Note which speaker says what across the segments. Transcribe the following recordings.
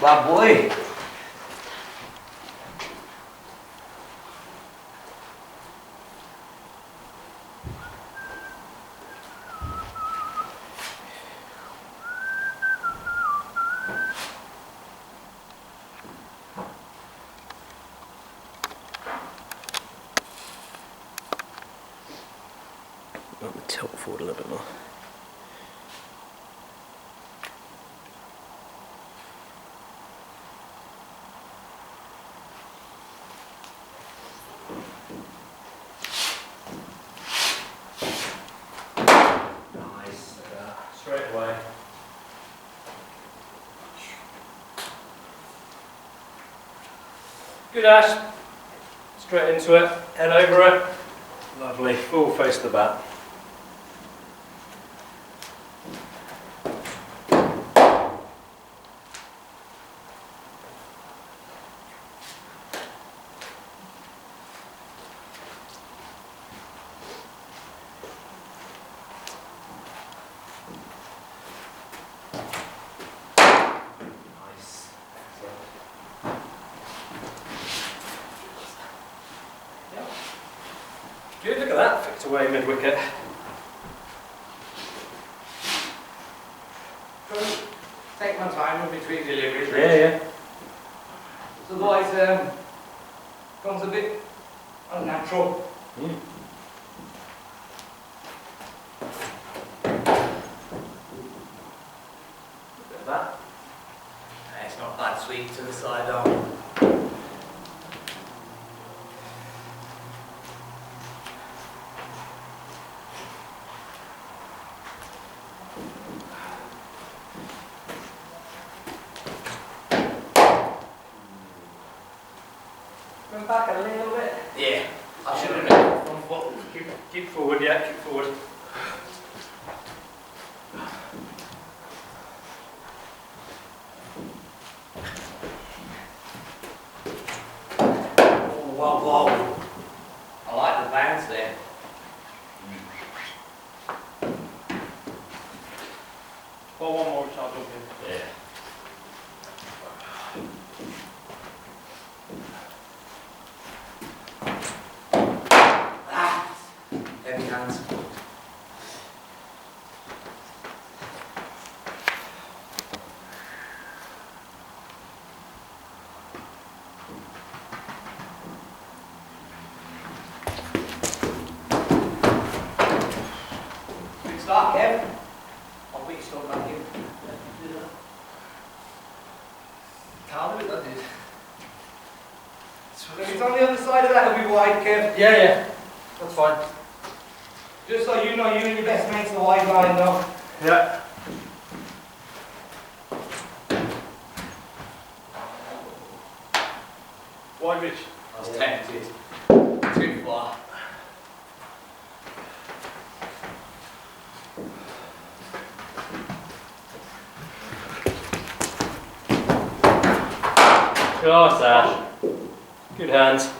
Speaker 1: Bad boy.
Speaker 2: Let me tilt forward a little bit more.
Speaker 1: Nice. Straight away.
Speaker 2: Good Ash. Straight into it, head over it. Lovely, full face to the bat.
Speaker 1: Nice.
Speaker 2: Good, look at that, flicked away mid-wicket.
Speaker 1: Take my time in between deliveries.
Speaker 2: Yeah.
Speaker 1: Otherwise, comes a bit unnatural.
Speaker 2: Bit of that.
Speaker 1: It's not that sweet to the side on. Come back a little bit. Yeah, I should have been from foot.
Speaker 2: Keep forward, yeah, keep forward.
Speaker 1: Oh, wow. I like the bounce there.
Speaker 2: Well, one more, which I'll jump in.
Speaker 1: Yeah. Heavy hands. Good start, Kev. I'll put your stuff back in. Can't do it, that dude. If it's on the other side of that, it'll be wide, Kev.
Speaker 2: Yeah, that's fine.
Speaker 1: Just so you know, you and your best mate's the wide line, though.
Speaker 2: Yeah. Wide reach.
Speaker 1: I was tempted. Too far.
Speaker 2: Class, Ash. Good hands.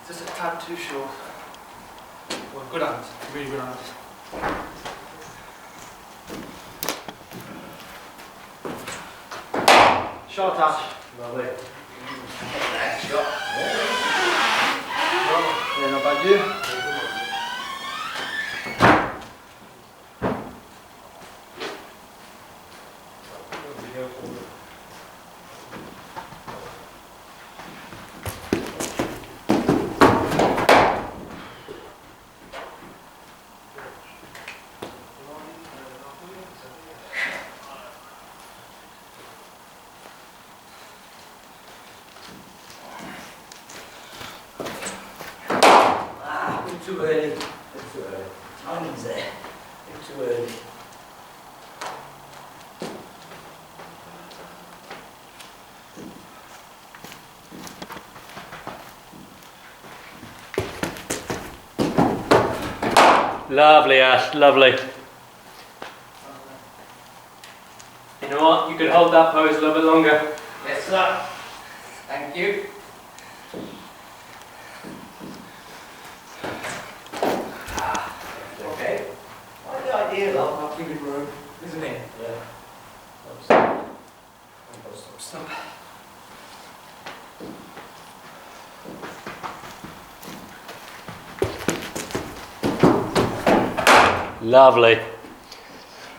Speaker 1: Just a tad too short. Well, good hands. Really good hands.
Speaker 2: Short Ash. Lovely.
Speaker 1: Next shot.
Speaker 2: Yeah, not bad, you.
Speaker 1: Too early. Too early. Timing's there. Too early.
Speaker 2: Lovely, Ash, lovely. You know what? You could hold that pose a little bit longer.
Speaker 1: Yes, sir. Thank you. Okay. Well, the idea though, not giving room, isn't it?
Speaker 2: Yeah. Lovely.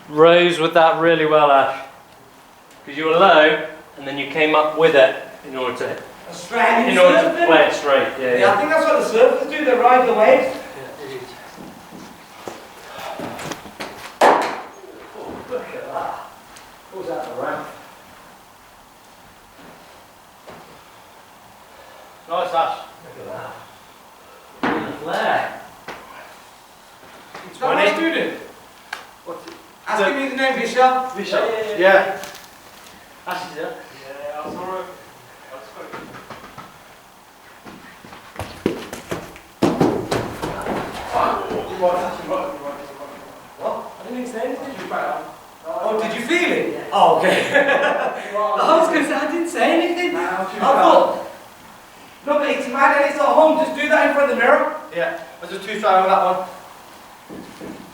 Speaker 2: Rose with that really well, Ash. Because you were low, and then you came up with it in order to
Speaker 3: Australian
Speaker 2: play
Speaker 3: surfing?
Speaker 2: it straight.
Speaker 3: Yeah, I think that's what the surfers do, they ride the waves.
Speaker 2: Yeah, it is.
Speaker 3: Oh, look at that. What was that, the ramp?
Speaker 2: Nice, Ash.
Speaker 3: Look at that. In the flare.
Speaker 1: Is that my student?
Speaker 3: What's it? Ask me the name, Bishop.
Speaker 2: Bishop?
Speaker 1: Yeah.
Speaker 2: Ash is here.
Speaker 1: Yeah, I saw it. I spoke.
Speaker 3: What? I didn't say anything. Oh, did you feel it? Yeah. Oh, okay. I was going to say, I didn't say anything. I thought, no, but it's mad and it's at home. Just do that in front of the mirror.
Speaker 1: Yeah, I was just too shy on that one.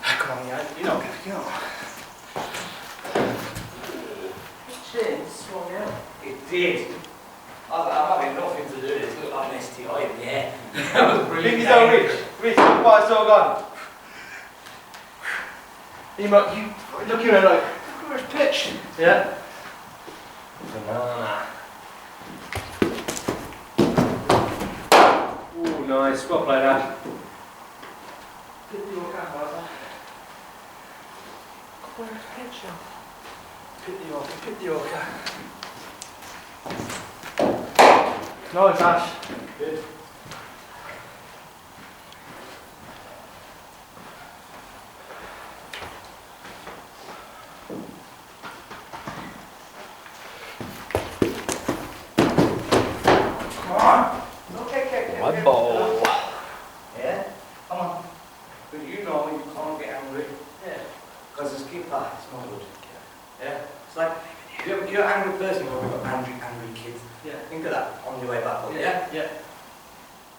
Speaker 1: Come on, yeah, you know, you know.
Speaker 3: Chin swung out. It did. I'm having nothing to do with this. Look like an STI, yeah. That was brilliant.
Speaker 1: Think he's so rich. Rich, quite so gone. You looking at like, look at his pitch. Yeah.
Speaker 2: Banana. Ooh, nice. Well played, Ash.
Speaker 1: Pit the Yorker, how's that? Where's his pitch? Pit the Yorker. Nice, Ash.
Speaker 3: Good. Come on. Okay.
Speaker 2: White ball.
Speaker 3: Yeah? Come on. But you know you can't get angry.
Speaker 1: Yeah.
Speaker 3: Because the skipper, it's not good. Yeah? It's like, you're an angry person, but we've got angry kids.
Speaker 1: Yeah.
Speaker 3: Think of that on your way back up, yeah?
Speaker 1: Yeah.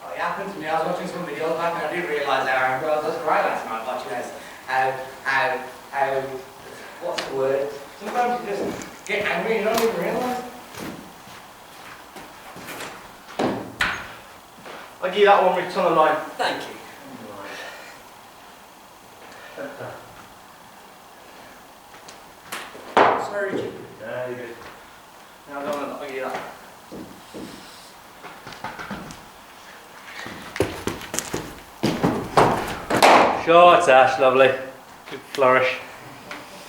Speaker 3: Oh, it happened to me. I was watching some videos back and I didn't realise how angry I was. That's right last night watching this. How, what's the word? Sometimes you just get angry and you don't even realise.
Speaker 1: I'll give you that one, Rich, on the line.
Speaker 3: Thank you. Sorry, Jim.
Speaker 1: Yeah, you're good. Now I'll give you that.
Speaker 2: Short, Ash. Lovely. Good flourish.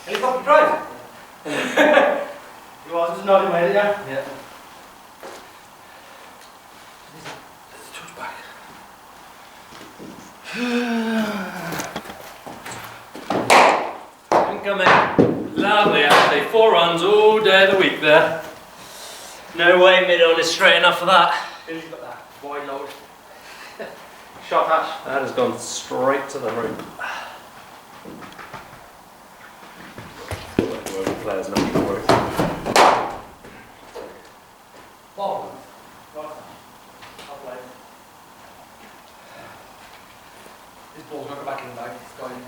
Speaker 3: Helicopter drive?
Speaker 1: You was just nodding, mate, yeah?
Speaker 2: Yeah.
Speaker 1: Let's touch back.
Speaker 2: Incoming. Lovely, actually. 4 runs all day of the week there. No way mid-on is straight enough for that.
Speaker 1: Who's got that? Wide load. Shot, Ash.
Speaker 2: That has gone straight to the rope. Whoever players not to work.
Speaker 3: Ball.
Speaker 1: I'll play. This ball's going to go back in the bag. It's going.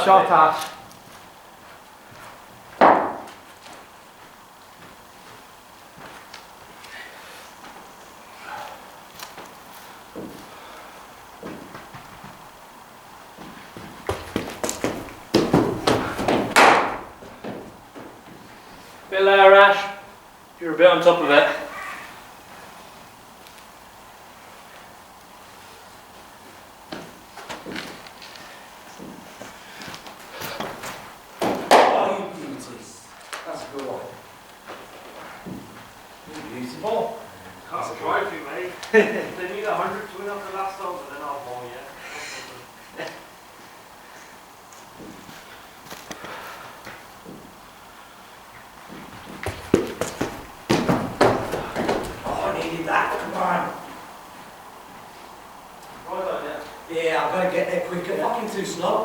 Speaker 1: Shot, Ash.
Speaker 2: Bit lower, Ash. You're a bit on top of it.
Speaker 3: Oh, you beauties. That's a good one. You beautiful.
Speaker 4: Can't drive you, mate. They need 100 to win off the last over, then I'll ball you.
Speaker 3: Oh, I needed that. Come on.
Speaker 1: Right on, yeah.
Speaker 3: Yeah, I've got to get there quicker. Fucking too slow.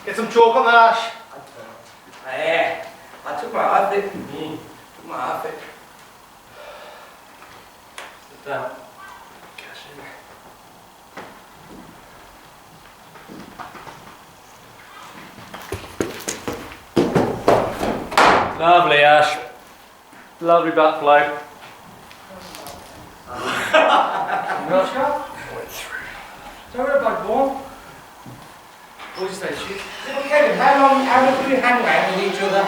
Speaker 1: Get some chalk on that, Ash.
Speaker 3: Yeah, I took my outfit. Took my outfit.
Speaker 2: Sit down. Lovely, Ash. Lovely backflow.
Speaker 3: Not sure? Don't worry about ball.
Speaker 1: What did you say, Chief?
Speaker 3: Kevin, how long do we hang around with each other?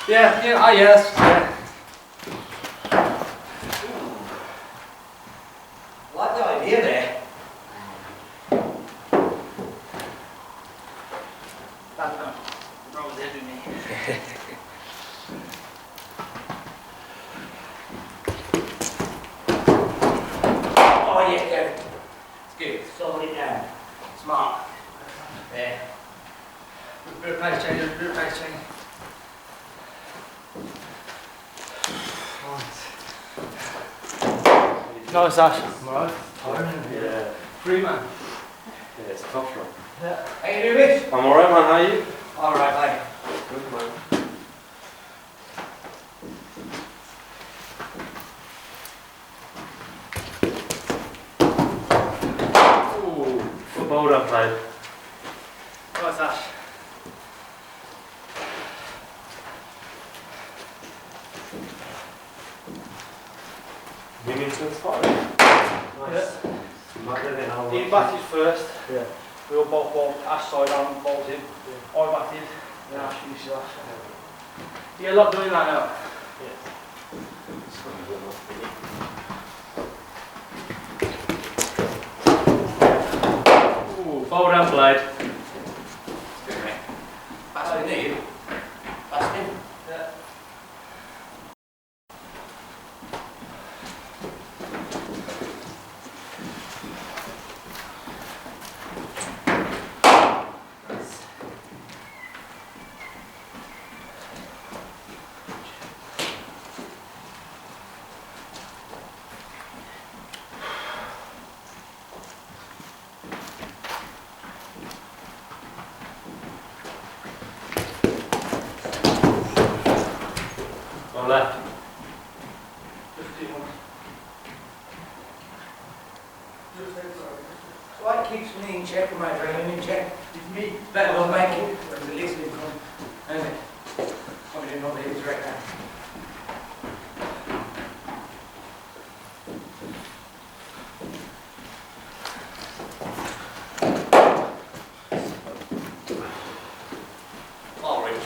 Speaker 1: Yeah, ah yes, yeah.
Speaker 3: Like the idea there.
Speaker 1: That's not. Wrong with me.
Speaker 3: Oh yeah, Kevin. It's good. Solid it down. Smart. There.
Speaker 1: Bit of pace change, bit of pace change. Nice, Ash. Alright.
Speaker 2: Yeah.
Speaker 1: Free man.
Speaker 2: Yeah, it's a tough one.
Speaker 1: Yeah.
Speaker 3: How you doing, Rich?
Speaker 2: I'm alright, man. How are you?
Speaker 3: Alright, mate.
Speaker 2: Good, man. Ooh, good ball done, played.
Speaker 1: Nice, Ash.
Speaker 2: Winning to inspire.
Speaker 1: Nice. He batted first.
Speaker 2: Yeah.
Speaker 1: We all both bowled. Ash side on, bowled him. I batted. Then Ash finished last. You love doing that now.
Speaker 2: Ooh, ball down, played.
Speaker 3: Good, mate. That's what you need. That's him.
Speaker 1: Yeah.
Speaker 2: Go left.
Speaker 1: 51.
Speaker 3: Why it keeps me in check with my adrenaline in check?
Speaker 1: It's me.
Speaker 3: Better not make it. At least we come. Isn't it? Probably didn't know that he was right now. All right.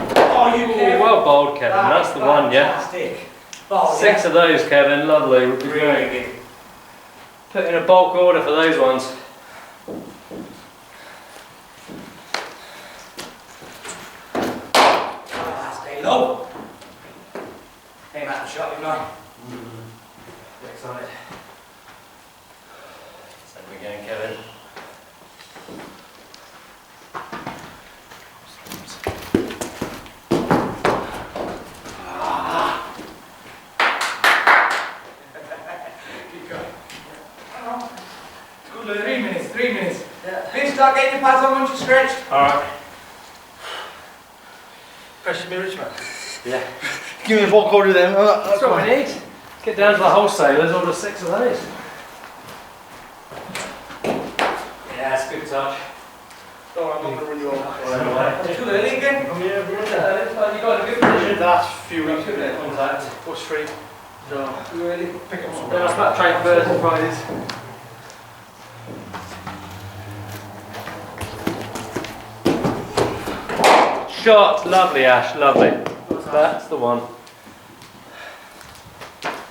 Speaker 3: Oh, you
Speaker 2: Ooh,
Speaker 3: Kevin.
Speaker 2: well bowled, Kevin. That's the one, yeah.
Speaker 3: Fantastic. Oh,
Speaker 2: Six of those, Kevin. Lovely. Would be
Speaker 3: Really
Speaker 2: great.
Speaker 3: good.
Speaker 2: Put in a bulk order for those ones.
Speaker 3: Stay low. Came out the shot, didn't I?
Speaker 2: Excited. Same again, Kevin.
Speaker 3: Keep going. It's good, 3 minutes, 3 minutes. Please start getting your pads on once you're stretched.
Speaker 2: Alright.
Speaker 1: Pressure me, rich man.
Speaker 2: Yeah.
Speaker 1: Give me a bulk order then.
Speaker 2: That's what we need. Get down to the wholesalers, order 6 of those. Yeah, it's a good touch.
Speaker 1: Don't worry, I'm not going to run you over.
Speaker 3: Too early again?
Speaker 2: You got a good position.
Speaker 1: Last few weeks,
Speaker 2: Good bit of contact.
Speaker 1: push free. So,
Speaker 3: Too early.
Speaker 1: pick up some.
Speaker 2: Then I start training Thursday and Fridays. Shot, lovely Ash, lovely. That's the one.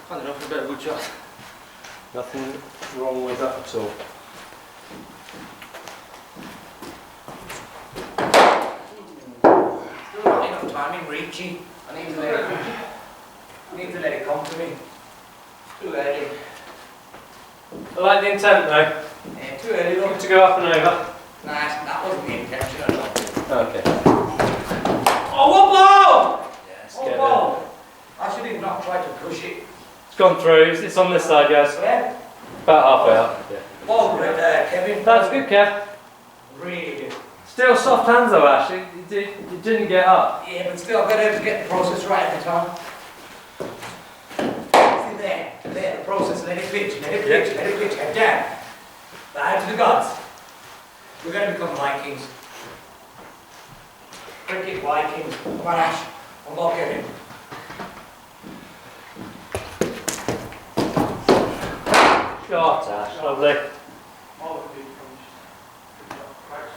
Speaker 1: Found enough for a bit of a good shot.
Speaker 2: Nothing wrong with that at all.
Speaker 3: Still not enough timing, reaching. I need to let it come to me. Too early.
Speaker 2: I like the intent though.
Speaker 3: Yeah, too early though.
Speaker 2: Good to go up and over.
Speaker 3: Nice, that wasn't it.
Speaker 2: gone through. It's on this side, guys.
Speaker 3: Yeah.
Speaker 2: About halfway up. Yeah.
Speaker 3: Well, good there, Kevin.
Speaker 2: That's good, Kev.
Speaker 3: Really good.
Speaker 2: Still soft hands though, Ash. You didn't get up.
Speaker 3: Yeah, but still, I've got to get the process right every time. See there, the process, let it pitch, head down. Down to the gods. We're going to become Vikings. Cricket Vikings. Come on, Ash. One more, Kevin.
Speaker 2: Shot, Ash. Lovely.
Speaker 1: All the big finished. Good job. Right.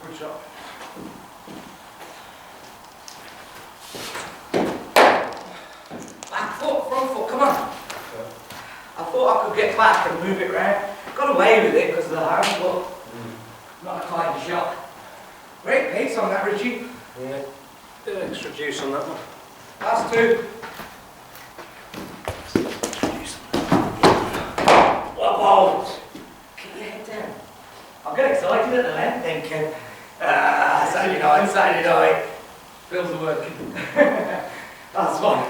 Speaker 1: Good job.
Speaker 3: Back foot, front foot, come on. I thought I could get back and move it round. Got away with it because of the hand, but not a tight shot. Great pace on that, Richie.
Speaker 2: Yeah. Bit of extra juice on that one.
Speaker 3: Last two. Whoa! Keep your head down. I'm getting excited at the length thinking, Saturday night, feels the working. That's fine.